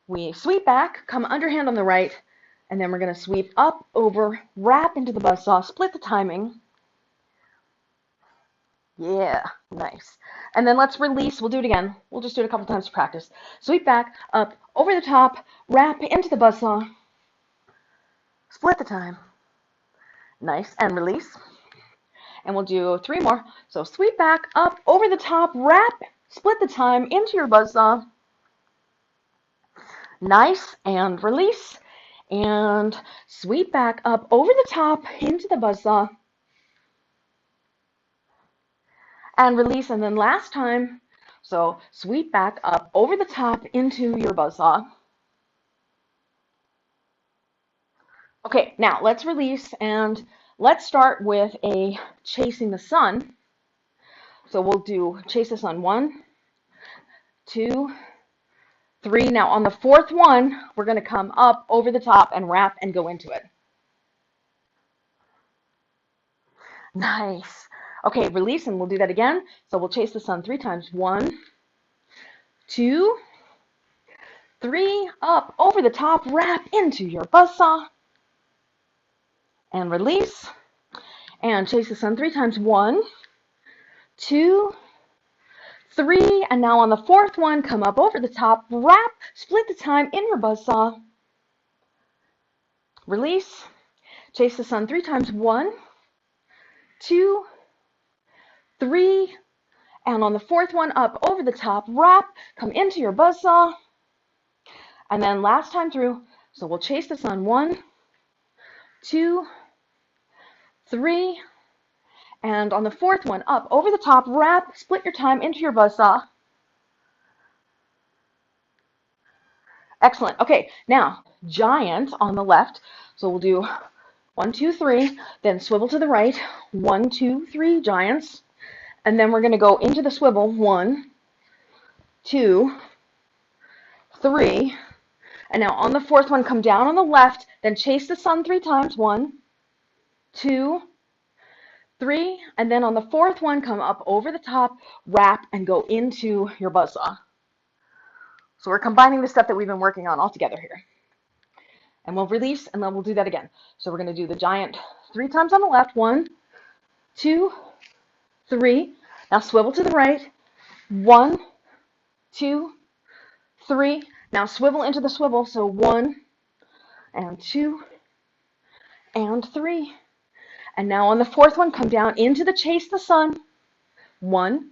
we sweep back, come underhand on the right, and then we're going to sweep up, over, wrap into the buzzsaw, split the timing. Yeah, nice. And then let's release. We'll do it again. We'll just do it a couple times to practice. Sweep back, up, over the top, wrap into the buzzsaw, split the time. Nice. And release. And we'll do 3 more. So sweep back, up, over the top, wrap, split the time into your buzzsaw. Nice. And release. And sweep back, up, over the top, into the buzzsaw. And release, and then last time, so sweep back up over the top into your buzzsaw. Okay, now let's release, and let's start with a chasing the sun. So we'll do chase the sun 1, 2, 3. Now on the 4th one, we're going to come up over the top and wrap and go into it. Nice. Okay, release, and we'll do that again. So we'll chase the sun 3 times. 1, 2, 3, up, over the top, wrap into your buzzsaw. And release. And chase the sun 3 times. 1, 2, 3. And now on the 4th one, come up over the top, wrap, split the time in your buzzsaw. Release. Chase the sun 3 times. 1, 2, 3. And on the 4th one, up over the top, wrap, come into your buzzsaw. And then last time through, so we'll chase the sun 1, 2, 3. And on the 4th one, up over the top, wrap, split your time into your buzzsaw. Excellent. Okay, now giant on the left. So we'll do 1, 2, 3, then swivel to the right. 1, 2, 3 giants. And then we're going to go into the swivel. 1, 2, 3. And now on the 4th one, come down on the left, then chase the sun 3 times. 1, 2, 3. And then on the 4th one, come up over the top, wrap, and go into your buzzsaw. So we're combining the stuff that we've been working on all together here. And we'll release, and then we'll do that again. So we're going to do the giant 3 times on the left. 1, 2, 3. Now swivel to the right. 1, 2, 3. Now swivel into the swivel. So 1, and 2, and 3. And now on the 4th one, come down into the chase the sun. 1,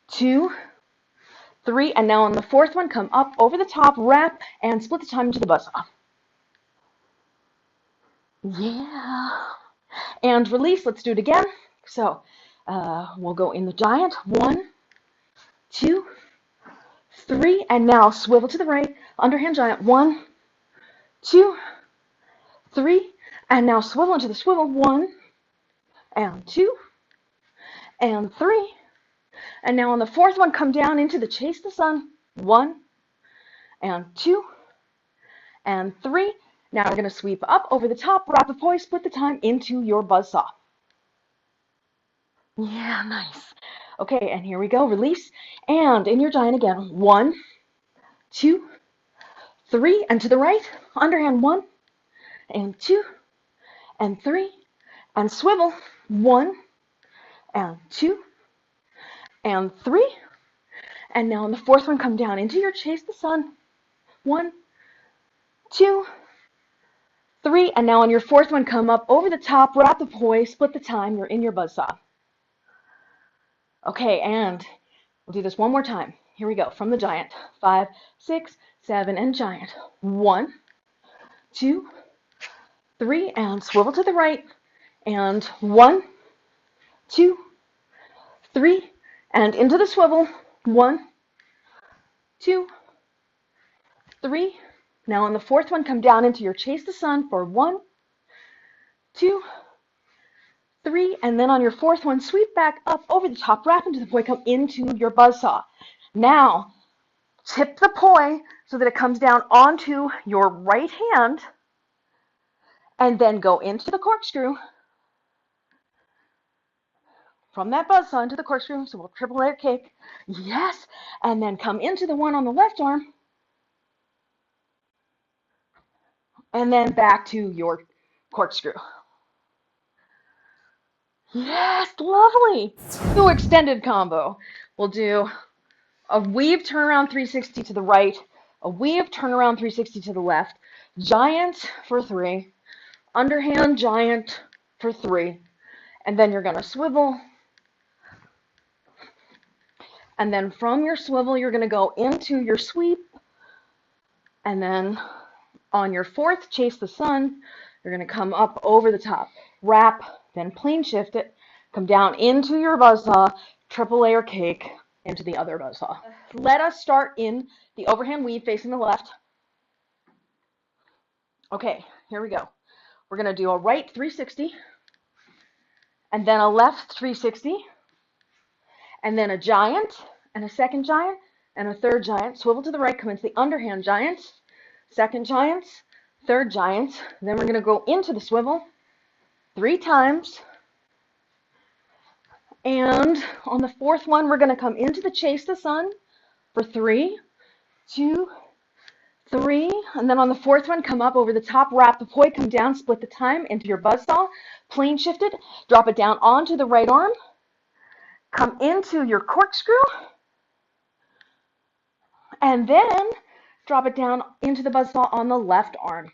2, 3. And now on the 4th one, come up over the top, wrap, and split the time into the buzzsaw. Yeah. And release. Let's do it again. So we'll go in the giant. 1, 2, 3. And now swivel to the right. Underhand giant. 1, 2, 3. And now swivel into the swivel. 1, and 2, and 3. And now on the 4th one, come down into the chase the sun. 1, and 2, and 3. Now we're going to sweep up over the top, wrap a poi, split the time into your buzzsaw. Yeah, nice. Okay, and here we go. Release. And in your giant again. 1, 2, 3. And to the right. Underhand. 1, and 2, and 3. And swivel. 1, and 2, and 3. And now on the 4th one, come down into your chase the sun. 1, 2, 3. And now on your 4th one, come up over the top, wrap the poi, split the time. You're in your buzzsaw. Okay, and we'll do this one more time. Here we go. From the giant. 5, 6, 7, and giant. 1, 2, 3, and swivel to the right. And 1, 2, 3, and into the swivel. 1, 2, 3. Now on the 4th one, come down into your chase the sun for 1, 2, 3. And then on your 4th one, sweep back up over the top, wrap into the poi, come into your buzzsaw. Now, tip the poi so that it comes down onto your right hand, and then go into the corkscrew. From that buzzsaw into the corkscrew, so we'll triple layer kick. Yes, and then come into the one on the left arm. and then back to your corkscrew. Yes, lovely. So extended combo. We'll do a weave, turnaround 360 to the right, a weave, turnaround 360 to the left, giant for 3, underhand giant for 3, and then you're going to swivel, and then from your swivel you're going to go into your sweep, and then on your fourth chase the sun, you're going to come up over the top, wrap, then plane shift it, come down into your buzzsaw, triple layer cake into the other buzzsaw. Let us start in the overhand weave facing the left. Okay, here we go. We're going to do a right 360, and then a left 360, and then a giant, and a second giant, and a third giant. Swivel to the right, come into the underhand giant, second giant, third giant. Then we're going to go into the swivel 3 times. And on the fourth one, we're going to come into the chase the sun for 3, 2, 3, and then on the fourth one, come up over the top, wrap the poi, come down, split the time into your buzzsaw, plane shift it, drop it down onto the right arm, come into your corkscrew, and then drop it down into the buzzsaw on the left arm.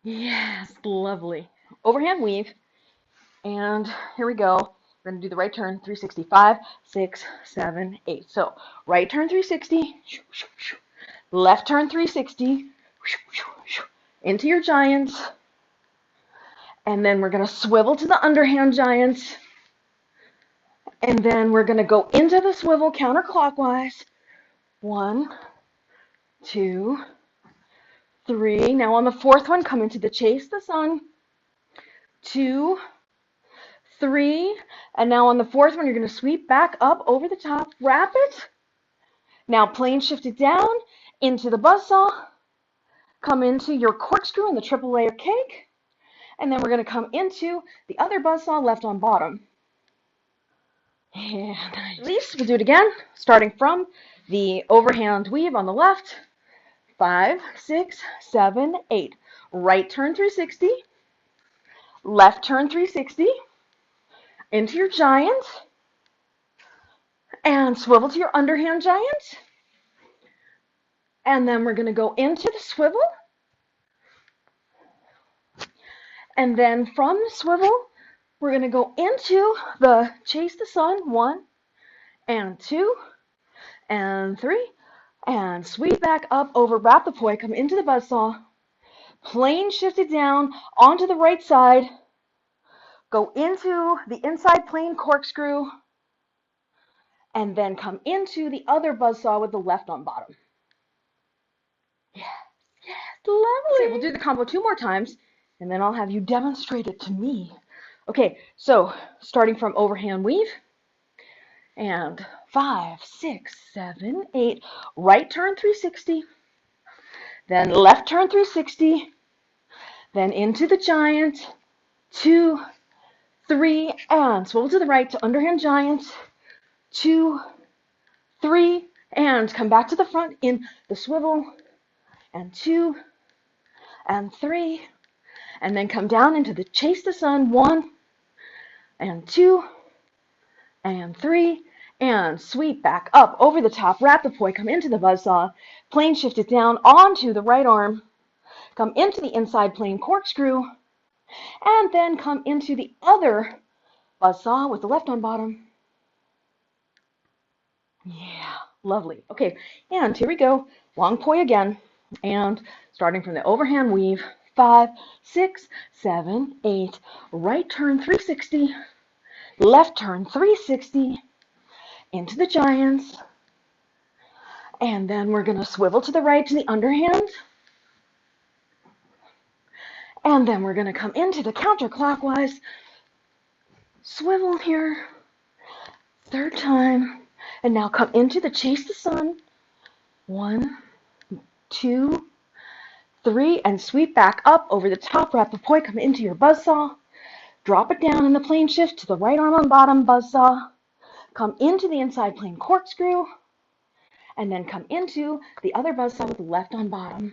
Yes, lovely. Overhand weave, and here we go. We're going to do the right turn, 365, 6, 7, 8. So right turn 360, left turn 360, into your giants, and then we're going to swivel to the underhand giants, and then we're going to go into the swivel counterclockwise. 1, 2, 3. Now on the fourth one, come into the chase the sun. 2, 3. And now on the fourth one, you're going to sweep back up over the top, wrap it. Now plane shift it down into the buzzsaw. Come into your corkscrew and the triple layer cake. And then we're going to come into the other buzzsaw left on bottom. And release. We'll do it again, starting from the overhand weave on the left. 5, 6, 7, 8. Right turn 360. Left turn 360. Into your giant. And swivel to your underhand giant. And then we're going to go into the swivel. And then from the swivel, we're going to go into the chase the sun. 1 and 2 and 3. And sweep back up over, wrap the poi, come into the buzzsaw, plane shift it down onto the right side, go into the inside plane corkscrew, and then come into the other buzzsaw with the left on bottom. Yes, yes, lovely. Okay, we'll do the combo 2 more times, and then I'll have you demonstrate it to me. Okay, so starting from overhand weave, and 5, 6, 7, 8, right turn 360, then left turn 360, then into the giant, 2, 3, and swivel to the right to underhand giant, 2, 3, and come back to the front in the swivel, and 2, and 3, and then come down into the chase the sun, 1, and 2, and 3, and sweep back up over the top, wrap the poi, come into the buzzsaw, plane shift it down onto the right arm, come into the inside plane corkscrew, and then come into the other buzzsaw with the left on bottom. Yeah, lovely. Okay, and here we go. Long poi again, and starting from the overhand weave, 5, 6, 7, 8, right turn 360, left turn 360, into the giants, and then we're going to swivel to the right to the underhand, and then we're going to come into the counterclockwise, swivel here, third time, and now come into the chase the sun, 1, 2, 3, and sweep back up over the top, wrap the poi, come into your buzzsaw, drop it down in the plane shift to the right arm on bottom buzzsaw, come into the inside plane corkscrew, and then come into the other buzzsaw with the left on bottom.